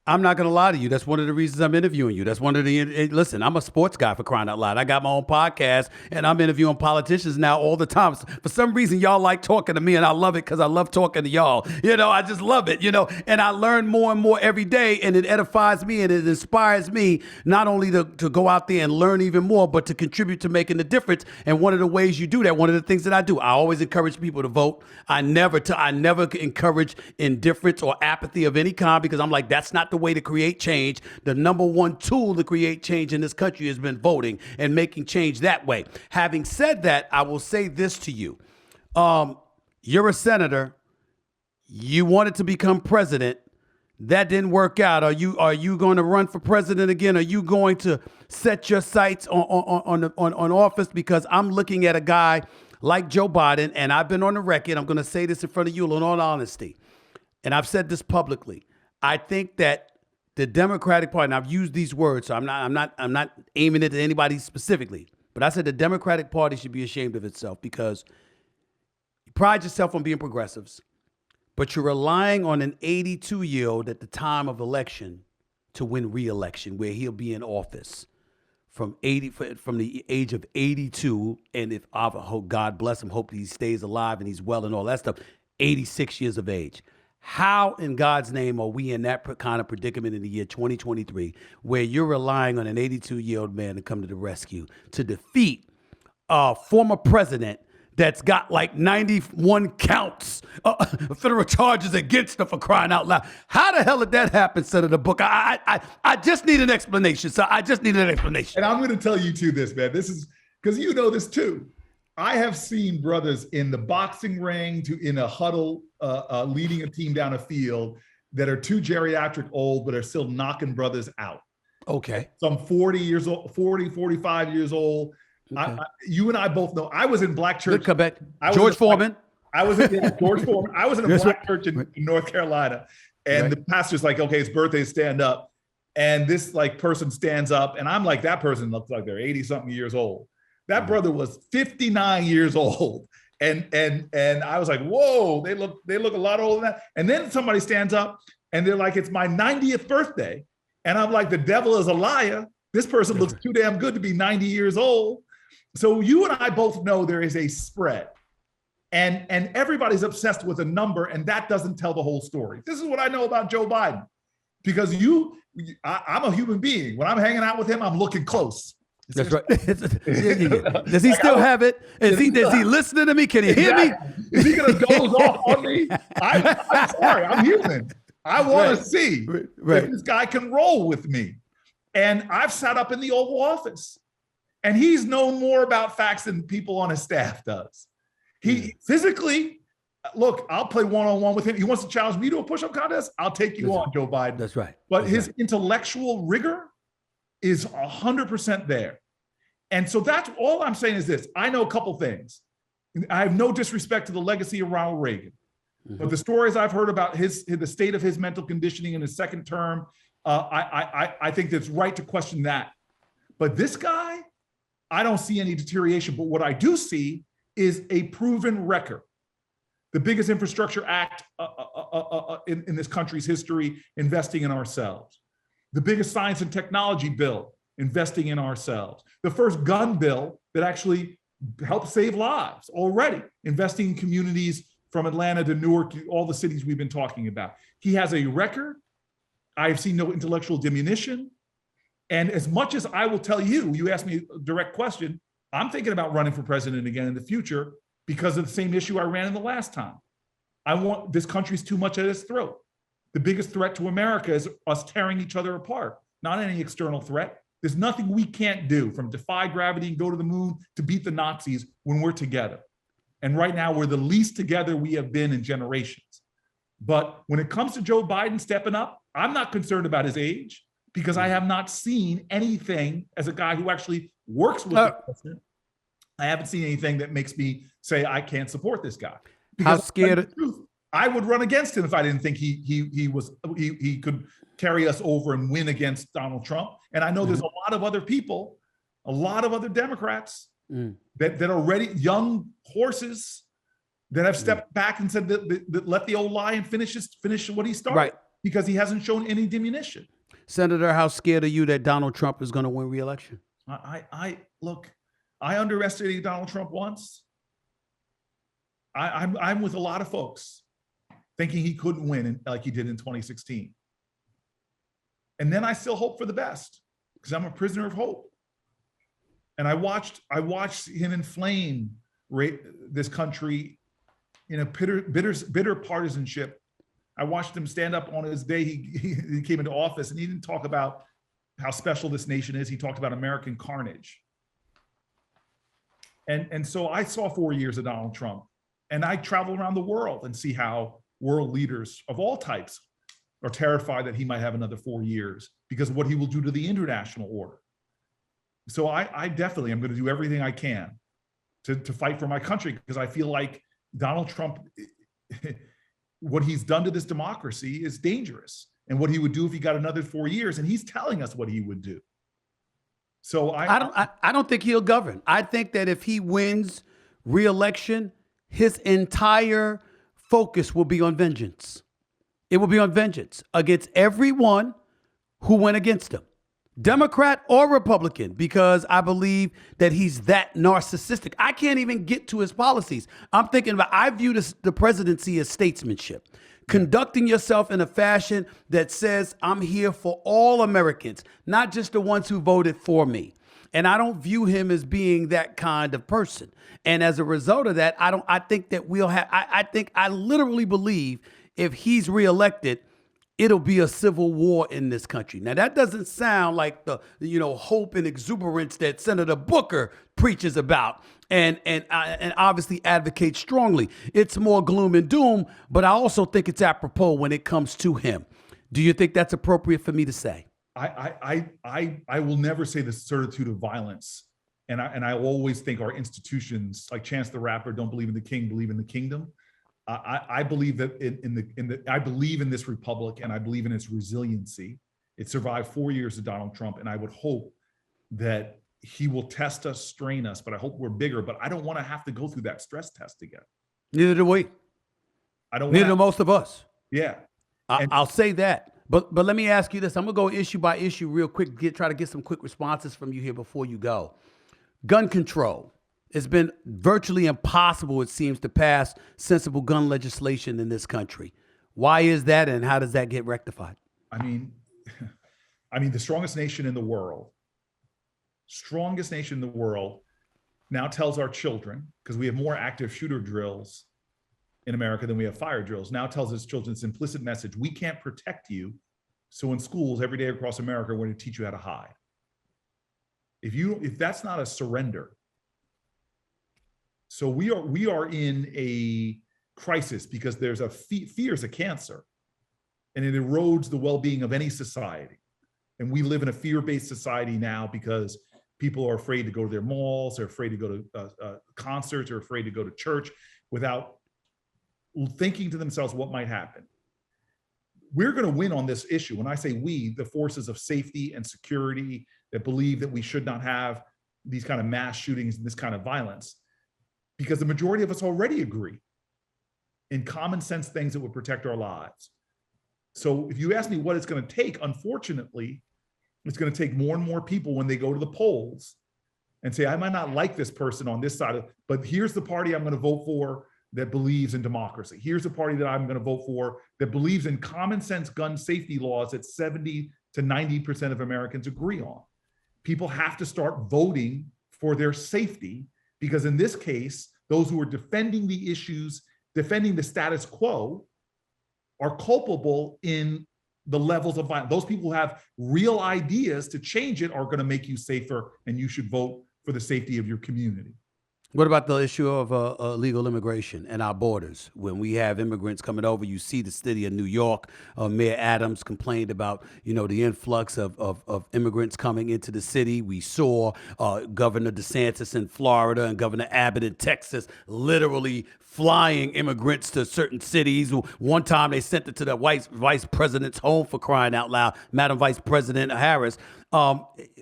I'm not going to lie to you. That's one of the reasons I'm interviewing you. That's one of the, listen, I'm a sports guy, for crying out loud. I got my own podcast and I'm interviewing politicians now all the time. For some reason, y'all like talking to me, and I love it because I love talking to y'all. I just love it, and I learn more and more every day, and it edifies me and it inspires me not only to go out there and learn even more, but to contribute to making a difference. And one of the ways you do that, one of the things that I do, I always encourage people to vote. I never encourage indifference or apathy of any kind, because I'm like, that's not the way to create change. The number one tool to create change in this country has been voting and making change that way. Having said that, I will say this to you. You're a senator. You wanted to become president. That didn't work out. Are you going to run for president again? Are you going to set your sights on office? Because I'm looking at a guy like Joe Biden, and I've been on the record. I'm going to say this in front of you in all honesty, and I've said this publicly. I think that the Democratic Party, and I've used these words, so I'm not aiming it at anybody specifically, but I said the Democratic Party should be ashamed of itself, because you pride yourself on being progressives, but you're relying on an 82-year-old at the time of election to win re-election, where he'll be in office from the age of 82, and if I hope, God bless him, hope he stays alive and he's well and all that stuff, 86 years of age. How in God's name are we in that kind of predicament in the year 2023, where you're relying on an 82-year-old man to come to the rescue to defeat a former president that's got like 91 counts, federal charges against her, for crying out loud? How the hell did that happen, Senator Booker? I just need an explanation, sir. I just need an explanation. And I'm going to tell you too this, man. This is because you know this too. I have seen brothers in the boxing ring in a huddle, leading a team down a field, that are too geriatric old, but are still knocking brothers out. Okay. Some 40 years old, 40, 45 years old, Okay. You and I both know I was in black church. Good comeback. I was George in black- Foreman. I was in George Foreman. I was in a That's black right. church in North Carolina, and Right. the pastor's like, "Okay, it's birthday, stand up." And this like person stands up, and I'm like, that person looks like they're 80 something years old. That brother was 59 years old, and I was like, "Whoa, they look a lot older than that." And then somebody stands up, and they're like, "It's my 90th birthday," and I'm like, "The devil is a liar. This person looks too damn good to be 90 years old." So you and I both know there is a spread. And everybody's obsessed with a number, and that doesn't tell the whole story. This is what I know about Joe Biden, because I'm a human being. When I'm hanging out with him, I'm looking close. That's right. Does he still have it? Is he listening to me? Can he hear me? Is he going to doze off on me? I'm sorry, I'm human. I want to see if this guy can roll with me. And I've sat up in the Oval Office, and he's known more about facts than people on his staff does. He physically, look, I'll play one-on-one with him. He wants to challenge me to a push-up contest. I'll take you on, Joe Biden. That's right. But his intellectual rigor is 100% there. And so that's all I'm saying is this. I know a couple things. I have no disrespect to the legacy of Ronald Reagan. But the stories I've heard about the state of his mental conditioning in his second term, I think it's right to question that. But this guy, I don't see any deterioration. But what I do see is a proven record. The biggest infrastructure act in this country's history, investing in ourselves. The biggest science and technology bill, investing in ourselves. The first gun bill that actually helped save lives already, investing in communities from Atlanta to Newark, all the cities we've been talking about. He has a record. I've seen no intellectual diminution. And as much as I will tell you, you asked me a direct question, I'm thinking about running for president again in the future because of the same issue I ran in the last time. This country's too much at its throat. The biggest threat to America is us tearing each other apart, not any external threat. There's nothing we can't do, from defy gravity and go to the moon to beat the Nazis, when we're together. And right now we're the least together we have been in generations. But when it comes to Joe Biden stepping up, I'm not concerned about his age, because I have not seen anything as a guy who actually works with the president. I haven't seen anything that makes me say I can't support this guy. How scared? I would run against him if I didn't think he could carry us over and win against Donald Trump. And I know there's a lot of other people, a lot of other Democrats that are ready, young horses that have stepped back and said that let the old lion finish what he started, Right. because he hasn't shown any diminution. Senator, how scared are you that Donald Trump is going to win re-election? Look, I underestimated Donald Trump once. I'm with a lot of folks thinking he couldn't win like he did in 2016. And then I still hope for the best, because I'm a prisoner of hope. And I watched him inflame this country in a bitter partisanship. I watched him stand up on his day he came into office, and he didn't talk about how special this nation is. He talked about American carnage. And so I saw 4 years of Donald Trump, and I travel around the world and see how world leaders of all types are terrified that he might have another 4 years because of what he will do to the international order. So I definitely am going to do everything I can to fight for my country, because I feel like Donald Trump, what he's done to this democracy is dangerous, and what he would do if he got another 4 years, and he's telling us what he would do. So I don't think he'll govern. I think that if he wins re-election, his entire focus will be on vengeance. It will be on vengeance against everyone who went against him, Democrat or Republican, because I believe that he's that narcissistic. I can't even get to his policies. I'm thinking about, I view the presidency as statesmanship, conducting yourself in a fashion that says, I'm here for all Americans, not just the ones who voted for me. And I don't view him as being that kind of person. And as a result of that, I literally believe if he's reelected, it'll be a civil war in this country. Now, that doesn't sound like the hope and exuberance that Senator Booker preaches about and obviously advocates strongly. It's more gloom and doom, but I also think it's apropos when it comes to him. Do you think that's appropriate for me to say? I will never say the certitude of violence And I always think our institutions, like Chance the Rapper, don't believe in the king, believe in the kingdom. I believe that I believe in this republic, and I believe in its resiliency. It survived 4 years of Donald Trump, and I would hope that he will test us, strain us, but I hope we're bigger. But I don't want to have to go through that stress test again. Neither do we. I don't. Neither do most of us. Yeah. I'll say that. But let me ask you this. I'm gonna go issue by issue real quick. Try to get some quick responses from you here before you go. Gun control. It's been virtually impossible, it seems, to pass sensible gun legislation in this country. Why is that, and how does that get rectified? I mean, the strongest nation in the world now tells our children, because we have more active shooter drills in America than we have fire drills, now tells its children this implicit message: we can't protect you. So in schools every day across America, we're going to teach you how to hide. If that's not a surrender. So we are in a crisis because there's fear is a cancer, and it erodes the well-being of any society. And we live in a fear-based society now because people are afraid to go to their malls, they're afraid to go to concerts, they're afraid to go to church without thinking to themselves what might happen. We're going to win on this issue. When I say we, the forces of safety and security that believe that we should not have these kind of mass shootings and this kind of violence, because the majority of us already agree in common sense things that would protect our lives. So if you ask me what it's going to take, unfortunately, it's going to take more and more people when they go to the polls and say, I might not like this person on this side, but here's the party I'm going to vote for that believes in democracy. Here's the party that I'm going to vote for that believes in common sense gun safety laws that 70 to 90% of Americans agree on. People have to start voting for their safety, because in this case, those who are defending the issues, defending the status quo, are culpable in the levels of violence. Those people who have real ideas to change it are going to make you safer, and you should vote for the safety of your community. What about the issue of illegal immigration and our borders? When we have immigrants coming over, you see the city of New York, Mayor Adams complained about, the influx of immigrants coming into the city. We saw Governor DeSantis in Florida and Governor Abbott in Texas literally flying immigrants to certain cities. One time they sent it to the vice president's home, for crying out loud, Madam Vice President Harris.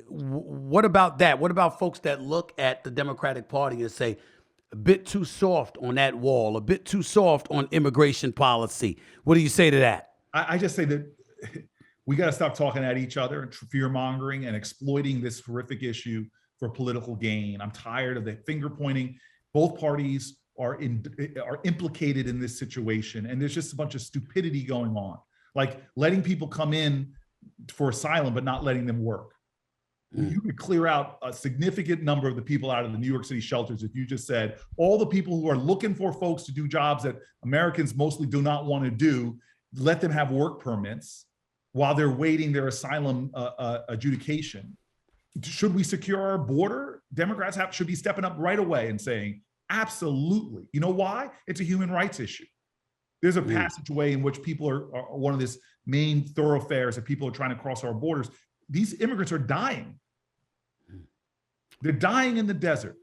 What about that? What about folks that look at the Democratic Party and say, a bit too soft on that wall, a bit too soft on immigration policy? What do you say to that? I just say that we got to stop talking at each other and fear-mongering and exploiting this horrific issue for political gain. I'm tired of the finger pointing. Both parties are implicated in this situation, and there's just a bunch of stupidity going on, like letting people come in for asylum but not letting them work. You could clear out a significant number of the people out of the New York City shelters if you just said all the people who are looking for folks to do jobs that Americans mostly do not want to do, let them have work permits while they're waiting their asylum adjudication. Should we secure our border? Democrats should be stepping up right away and saying, absolutely. You know why? It's a human rights issue. There's a passageway in which people are one of these main thoroughfares that people are trying to cross our borders. These immigrants are dying. They're dying in the desert.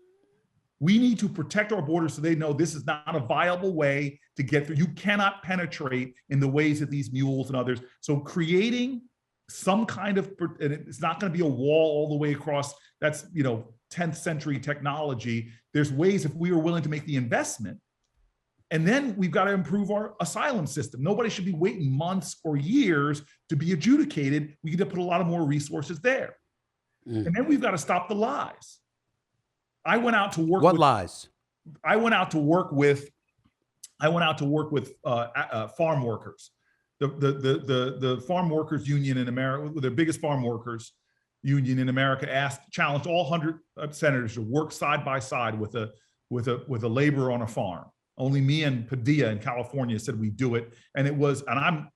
We need to protect our borders so they know this is not a viable way to get through. You cannot penetrate in the ways of these mules and others. So creating some kind of, and it's not going to be a wall all the way across. That's 10th century technology. There's ways, if we are willing to make the investment. And then we've got to improve our asylum system. Nobody should be waiting months or years to be adjudicated. We need to put a lot of more resources there. And then we've got to stop the lies. I went out to work. What lies? I went out to work with farm workers. The farm workers union in America, the biggest farm workers union in America, challenged all 100 senators to work side by side with a laborer on a farm. Only me and Padilla in California said we do it. And it was, I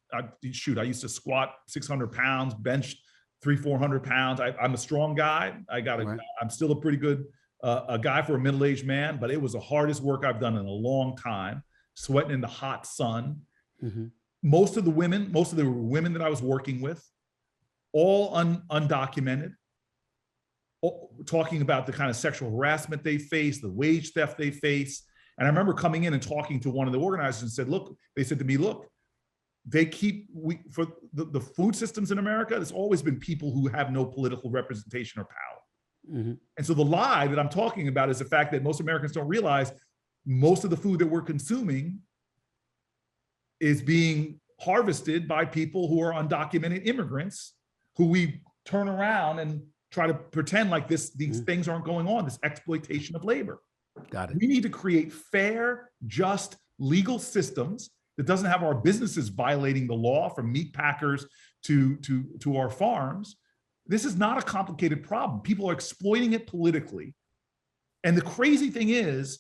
used to squat 600 pounds, bench 300-400 pounds. I'm a strong guy. I'm still a pretty good a guy for a middle-aged man, but it was the hardest work I've done in a long time, sweating in the hot sun. Mm-hmm. Most of the women that I was working with, all undocumented, talking about the kind of sexual harassment they face, the wage theft they face. And I remember coming in and talking to one of the organizers and said, look, they said to me, look, for the food systems in America, there's always been people who have no political representation or power. Mm-hmm. And so the lie that I'm talking about is the fact that most Americans don't realize most of the food that we're consuming is being harvested by people who are undocumented immigrants, who we turn around and try to pretend like these things aren't going on, this exploitation of labor. Got it. We need to create fair, just, legal systems that doesn't have our businesses violating the law, from meat packers to our farms. This is not a complicated problem. People are exploiting it politically. And the crazy thing is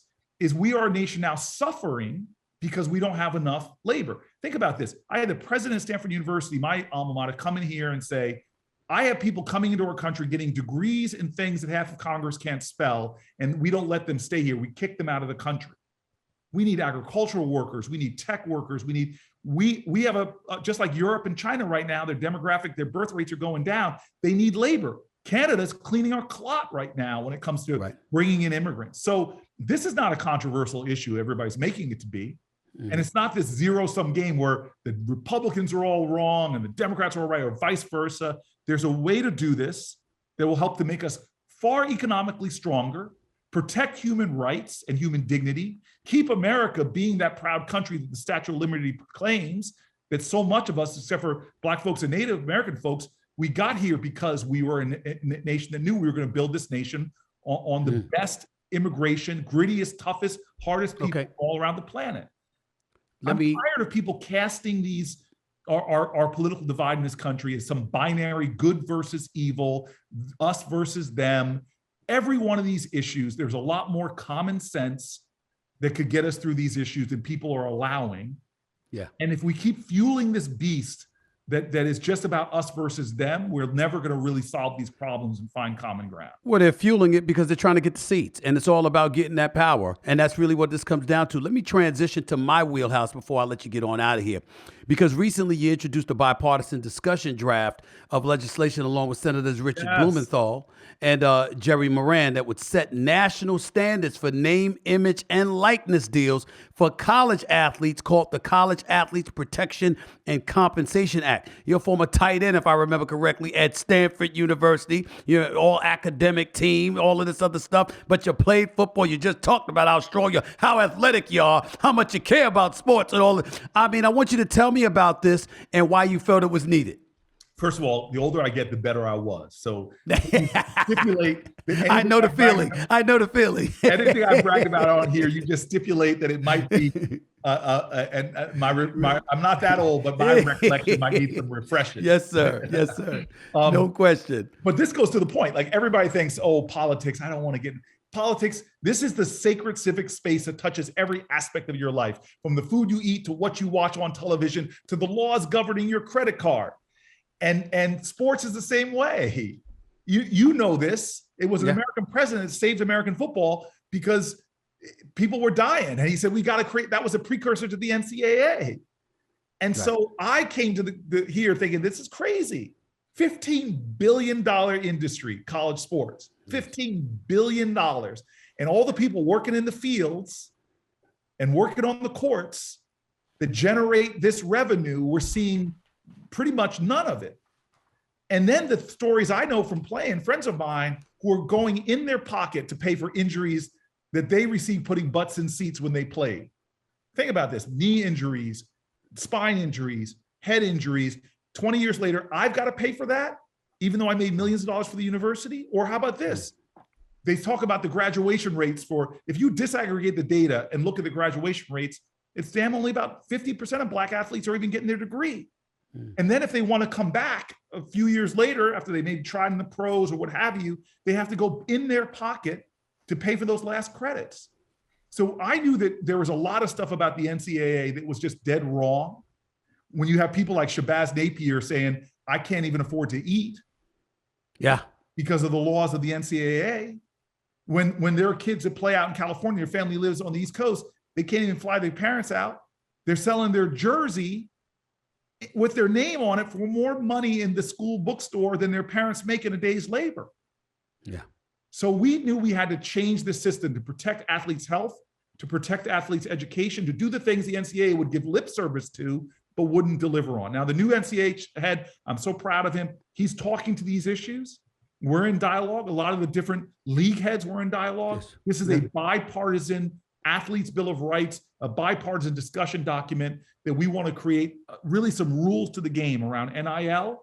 we are a nation now suffering because we don't have enough labor. Think about this. I had the president of Stanford University, my alma mater, come in here and say, I have people coming into our country getting degrees in things that half of Congress can't spell, and we don't let them stay here. We kick them out of the country. We need agricultural workers. We need tech workers. We have just like Europe and China right now, their birth rates are going down. They need labor. Canada's cleaning our clot right now when it comes to bringing in immigrants. So this is not a controversial issue everybody's making it to be. And it's not this zero-sum game where the Republicans are all wrong and the Democrats are all right, or vice versa. There's a way to do this that will help to make us far economically stronger, protect human rights and human dignity, keep America being that proud country that the Statue of Liberty proclaims, that so much of us, except for Black folks and Native American folks, we got here because we were a nation that knew we were going to build this nation on the best immigration, grittiest, toughest, hardest people all around the planet. I'm tired of people casting our political divide in this country as some binary good versus evil, us versus them. Every one of these issues, there's a lot more common sense that could get us through these issues than people are allowing. Yeah. And if we keep fueling this beast that is just about us versus them, we're never going to really solve these problems and find common ground. Well, they're fueling it because they're trying to get the seats, and it's all about getting that power. And that's really what this comes down to. Let me transition to my wheelhouse before I let you get on out of here. Because recently you introduced a bipartisan discussion draft of legislation along with Senators Richard Blumenthal and Jerry Moran that would set national standards for name, image, and likeness deals for college athletes, called the College Athletes Protection and Compensation Act. You're a former tight end, if I remember correctly, at Stanford University. You're an all academic team, all of this other stuff, but you played football. You just talked about how strong you are, how athletic you are, how much you care about sports and all that. I mean, I want you to tell me about this and why you felt it was needed. First of all, the older I get, the better I was. So stipulate. I know the feeling. Anything I brag about on here, you just stipulate that it might be. I'm not that old, but my recollection might need some refreshing. Yes, sir. Yes, sir. No question. But this goes to the point. Like, everybody thinks, oh, politics. I don't want to get. Politics, this is the sacred civic space that touches every aspect of your life, from the food you eat to what you watch on television to the laws governing your credit card. And sports is the same way. You know this. It was an American president that saved American football because people were dying. And he said, we got to create, that was a precursor to the NCAA. And so I came to here thinking, this is crazy. $15 billion industry, college sports, $15 billion. And all the people working in the fields and working on the courts that generate this revenue, we're seeing pretty much none of it. And then the stories I know from playing, friends of mine who are going in their pocket to pay for injuries that they received putting butts in seats when they played. Think about this: knee injuries, spine injuries, head injuries. 20 years later, I've got to pay for that, even though I made millions of dollars for the university? Or how about this? They talk about the graduation rates for, if you disaggregate the data and look at the graduation rates, it's damn only about 50% of Black athletes are even getting their degree. And then if they want to come back a few years later, after they maybe tried in the pros or what have you, they have to go in their pocket to pay for those last credits. So I knew that there was a lot of stuff about the NCAA that was just dead wrong. When you have people like Shabazz Napier saying, I can't even afford to eat because of the laws of the NCAA. When there are kids that play out in California, their family lives on the East Coast, they can't even fly their parents out. They're selling their jersey with their name on it for more money in the school bookstore than their parents make in a day's labor. Yeah. So we knew we had to change the system to protect athletes' health, to protect athletes' education, to do the things the NCAA would give lip service to, but wouldn't deliver on. Now, the new NCAA head, I'm so proud of him. He's talking to these issues. We're in dialogue. A lot of the different league heads were in dialogue. Yes. This is a bipartisan athletes' bill of rights, a bipartisan discussion document that we want to create really some rules to the game around NIL,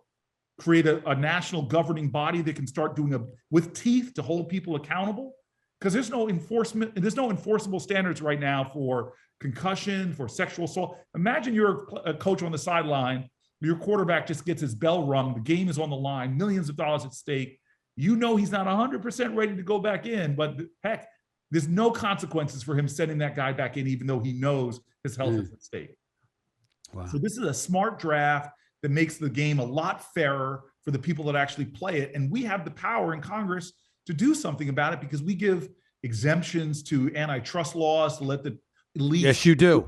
create a national governing body that can start doing with teeth to hold people accountable. Because there's no enforceable standards right now for concussion, for sexual assault. Imagine you're a coach on the sideline, your quarterback just gets his bell rung, the game is on the line, millions of dollars at stake. You know he's not 100% ready to go back in, but heck, there's no consequences for him sending that guy back in, even though he knows his health is at stake. Wow. So this is a smart draft that makes the game a lot fairer for the people that actually play it. And we have the power in Congress to do something about it because we give exemptions to antitrust laws to let the elite. Yes, you do.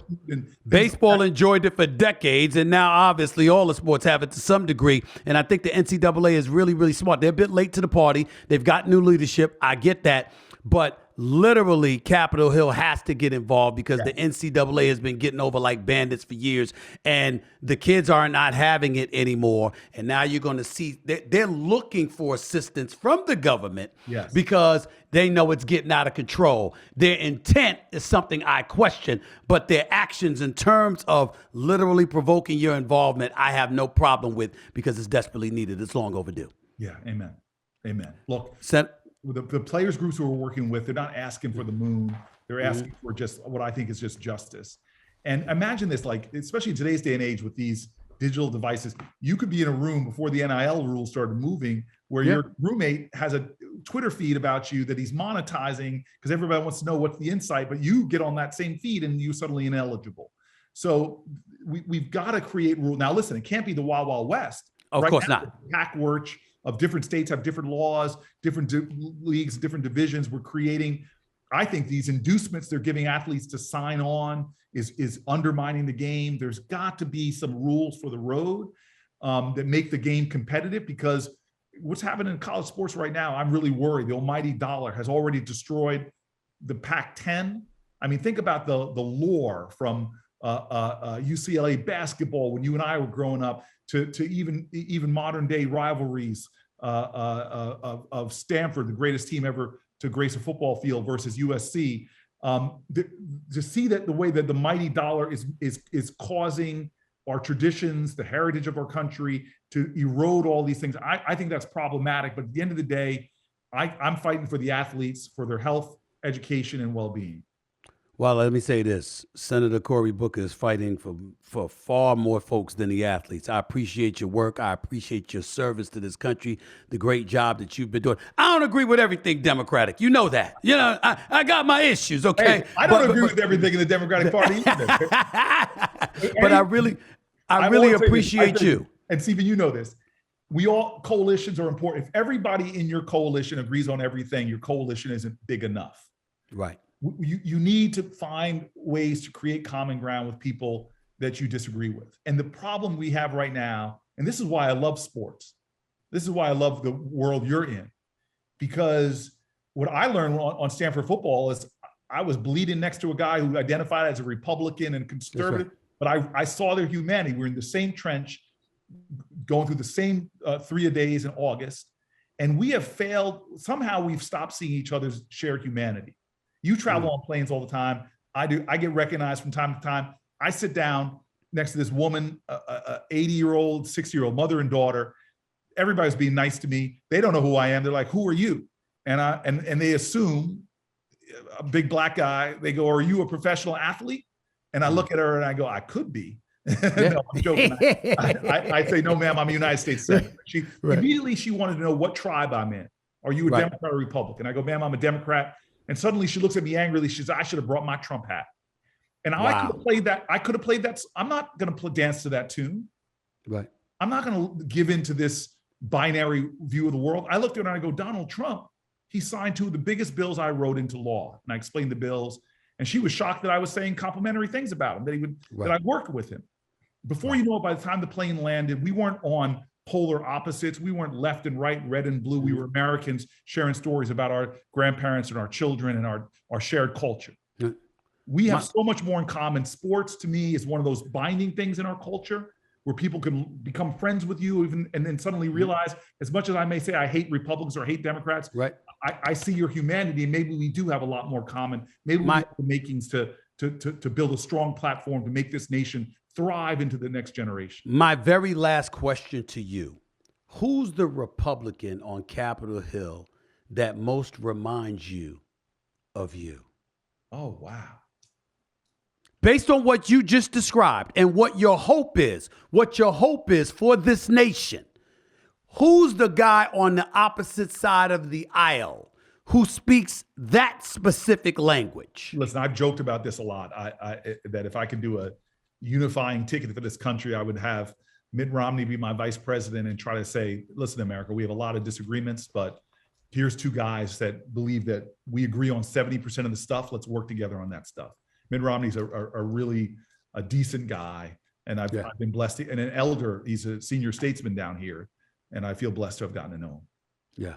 Baseball enjoyed it for decades, and now obviously all the sports have it to some degree. And I think the NCAA is really, really smart. They're a bit late to the party. They've got new leadership. I get that. But literally, Capitol Hill has to get involved because the NCAA has been getting over like bandits for years, and the kids are not having it anymore. And now you're going to see they're looking for assistance from the government because they know it's getting out of control. Their intent is something I question, but their actions in terms of literally provoking your involvement, I have no problem with because it's desperately needed. It's long overdue. Yeah, amen. Amen. Look, the players groups who we're working with, they're not asking for the moon. They're asking for just what I think is just justice. And imagine this, like, especially in today's day and age with these digital devices, you could be in a room before the NIL rules started moving where your roommate has a Twitter feed about you that he's monetizing because everybody wants to know what's the insight, but you get on that same feed and you're suddenly ineligible. So we've got to create rules. Now, listen, it can't be the Wild Wild West. Of course not. Packworch of different states have different laws, different leagues, different divisions. We're creating, I think these inducements they're giving athletes to sign on is undermining the game. There's got to be some rules for the road that make the game competitive because what's happening in college sports right now, I'm really worried. The almighty dollar has already destroyed the Pac-10. I mean, think about the lore from UCLA basketball when you and I were growing up to even modern day rivalries of Stanford, the greatest team ever to grace a football field, versus USC. To see that the way that the mighty dollar is causing our traditions, the heritage of our country to erode all these things, I think that's problematic. But at the end of the day, I'm fighting for the athletes, for their health, education, and well-being. Well, let me say this. Senator Cory Booker is fighting for far more folks than the athletes. I appreciate your work. I appreciate your service to this country, the great job that you've been doing. I don't agree with everything Democratic. You know that. You know, I got my issues, okay? Hey, I don't agree with everything in the Democratic Party either. But I really appreciate you. And Stephen, you know this. Coalitions are important. If everybody in your coalition agrees on everything, your coalition isn't big enough. Right. You need to find ways to create common ground with people that you disagree with. And the problem we have right now, and this is why I love sports. This is why I love the world you're in, because what I learned on Stanford football is I was bleeding next to a guy who identified as a Republican and conservative, but I saw their humanity. We're in the same trench, going through the same 3-a-days in August, and we have failed. Somehow we've stopped seeing each other's shared humanity. You travel on planes all the time. I do. I get recognized from time to time. I sit down next to this woman, 80-year-old, 60-year-old mother and daughter. Everybody's being nice to me. They don't know who I am. They're like, "Who are you?" And they assume a big black guy. They go, "Are you a professional athlete?" And I look at her and I go, "I could be." No, I'm joking. I say, "No, ma'am, I'm a United States Senator." Immediately she wanted to know what tribe I'm in. Are you a Democrat or Republican? I go, "Ma'am, I'm a Democrat." And suddenly she looks at me angrily. She says, "I should have brought my Trump hat." And I could have played that. I'm not going to dance to that tune. Right. I'm not going to give into this binary view of the world. I looked at her and I go, "Donald Trump, he signed 2 of the biggest bills I wrote into law." And I explained the bills. And she was shocked that I was saying complimentary things about him, that I worked with him. Before you know it, by the time the plane landed, we weren't on polar opposites. We weren't left and right, red and blue. We were Americans sharing stories about our grandparents and our children and our shared culture. We have so much more in common. Sports, to me, is one of those binding things in our culture where people can become friends with you even, and then suddenly realize, as much as I may say I hate Republicans or hate Democrats, Right. I see your humanity, and maybe we do have a lot more common. Maybe we have the makings to build a strong platform to make this nation thrive into the next generation. My very last question to you: who's the Republican on Capitol Hill that most reminds you of you? Oh, wow. Based on what you just described and what your hope is for this nation, who's the guy on the opposite side of the aisle who speaks that specific language? Listen, I've joked about this a lot. That if I could do a unifying ticket for this country, I would have Mitt Romney be my vice president and try to say, listen, America, we have a lot of disagreements, but here's two guys that believe that we agree on 70% of the stuff. Let's work together on that stuff. Mitt Romney's a really a decent guy, and I've been blessed. And an elder, he's a senior statesman down here, and I feel blessed to have gotten to know him. Yeah.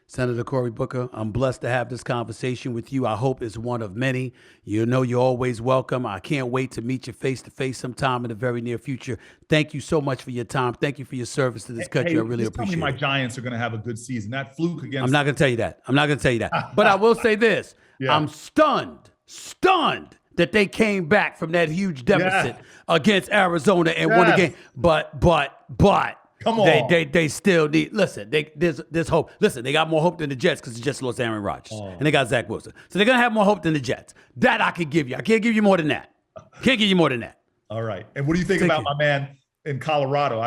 Senator Cory Booker, I'm blessed to have this conversation with you. I hope it's one of many. You know you're always welcome. I can't wait to meet you face to face sometime in the very near future. Thank you so much for your time. Thank you for your service to this country. I really appreciate it. My Giants are going to have a good season. That fluke against... I'm not going to tell you that. But I will say this. I'm stunned that they came back from that huge deficit against Arizona and won the game. But come on, they still need. Listen, there's hope. Listen, they got more hope than the Jets because the Jets lost Aaron Rodgers and they got Zach Wilson, so they're gonna have more hope than the Jets. That I could give you. I can't give you more than that. All right. And what do you think about my man in Colorado?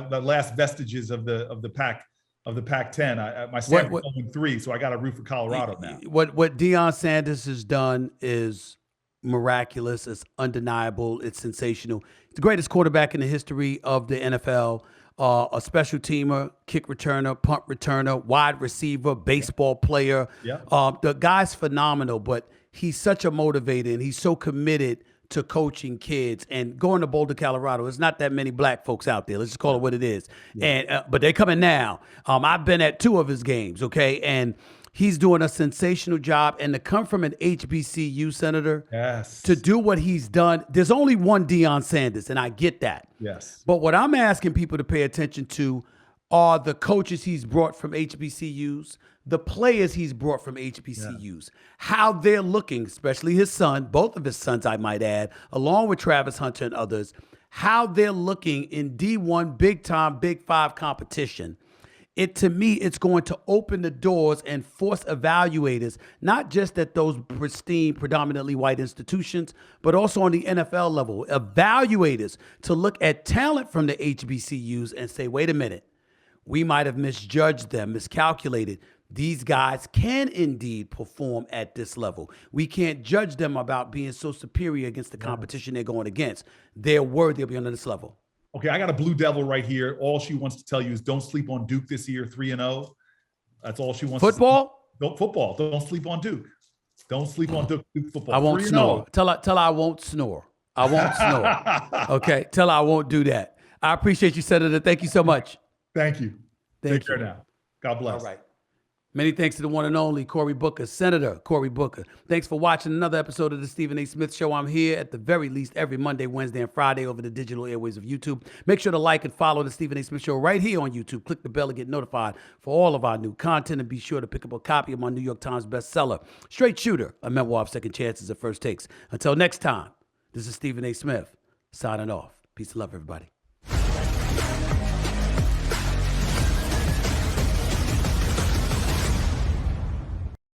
The last vestiges of the Pac-10. My Stanford's 0-3, so I got to root for Colorado now. What Deion Sanders has done is miraculous. It's undeniable. It's sensational. He's the greatest quarterback in the history of the NFL. A special teamer, kick returner, punt returner, wide receiver, baseball player. The guy's phenomenal, but he's such a motivator and he's so committed to coaching kids and going to Boulder, Colorado. There's not that many black folks out there. Let's just call it what it is. But they're coming now. I've been at 2 of his games, okay? And he's doing a sensational job. And to come from an HBCU, Senator, to do what he's done, there's only one Deion Sanders, and I get that. But what I'm asking people to pay attention to are the coaches he's brought from HBCUs, the players he's brought from HBCUs, how they're looking, especially his son, both of his sons, I might add, along with Travis Hunter and others, how they're looking in D1 big-time, Big 5 competition. To me, it's going to open the doors and force evaluators, not just at those pristine, predominantly white institutions, but also on the NFL level, evaluators to look at talent from the HBCUs and say, wait a minute, we might have misjudged them, miscalculated. These guys can indeed perform at this level. We can't judge them about being so superior against the competition they're going against. They're worthy of being on this level. Okay, I got a Blue Devil right here. All she wants to tell you is don't sleep on Duke this year, 3-0. That's all she wants. Football? Football. Don't sleep on Duke. Don't sleep on Duke football. I won't snore. Tell I won't snore. I won't snore. Okay, tell her I won't do that. I appreciate you, Senator. Thank you so much. Thank you. Take care now. God bless. All right. Many thanks to the one and only Cory Booker, Senator Cory Booker. Thanks for watching another episode of the Stephen A. Smith Show. I'm here at the very least every Monday, Wednesday, and Friday over the digital airways of YouTube. Make sure to like and follow the Stephen A. Smith Show right here on YouTube. Click the bell to get notified for all of our new content, and be sure to pick up a copy of my New York Times bestseller, Straight Shooter, a memoir of second chances and first takes. Until next time, this is Stephen A. Smith signing off. Peace and love, everybody.